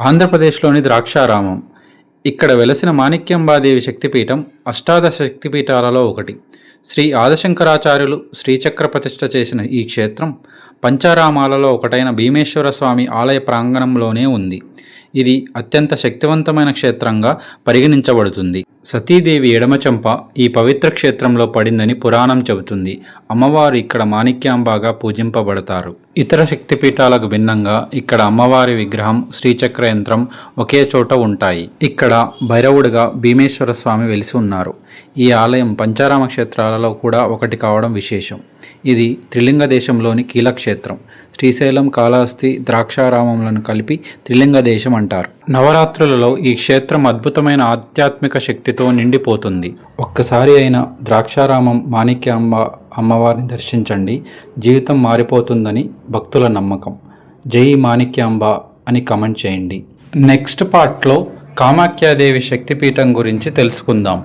ఆంధ్రప్రదేశ్లోని ద్రాక్షారామం. ఇక్కడ వెలసిన మాణిక్యాంబాదేవి శక్తిపీఠం అష్టాదశ శక్తిపీఠాలలో ఒకటి. శ్రీ ఆదిశంకరాచార్యులు శ్రీచక్ర ప్రతిష్ఠ చేసిన ఈ క్షేత్రం పంచారామాలలో ఒకటైన భీమేశ్వర స్వామి ఆలయ ప్రాంగణంలోనే ఉంది. ఇది అత్యంత శక్తివంతమైన క్షేత్రంగా పరిగణించబడుతుంది. సతీదేవి ఎడమచంప ఈ పవిత్ర క్షేత్రంలో పడిందని పురాణం చెబుతుంది. అమ్మవారు ఇక్కడ మాణిక్యాంబగా పూజింపబడతారు. ఇతర శక్తిపీఠాలకు భిన్నంగా ఇక్కడ అమ్మవారి విగ్రహం, శ్రీచక్ర యంత్రం ఒకే చోట ఉంటాయి. ఇక్కడ భైరవుడిగా భీమేశ్వర స్వామి వెలిసి ఉన్నారు. ఈ ఆలయం పంచారామ క్షేత్రాలలో కూడా ఒకటి కావడం విశేషం. ఇది త్రిలింగ దేశంలోని కీలక్షేత్రం. శ్రీశైలం, కాళహస్తి, ద్రాక్షారామములను కలిపి త్రిలింగ దేశం అంటారు. నవరాత్రులలో ఈ క్షేత్రం అద్భుతమైన ఆధ్యాత్మిక శక్తితో నిండిపోతుంది. ఒక్కసారి అయినా ద్రాక్షారామం మాణిక్యాంబ అమ్మవారిని దర్శించండి, జీవితం మారిపోతుందని భక్తుల నమ్మకం. జై మాణిక్యాంబ అని కమెంట్ చేయండి. నెక్స్ట్ పార్ట్లో కామాఖ్యాదేవి శక్తిపీఠం గురించి తెలుసుకుందాం.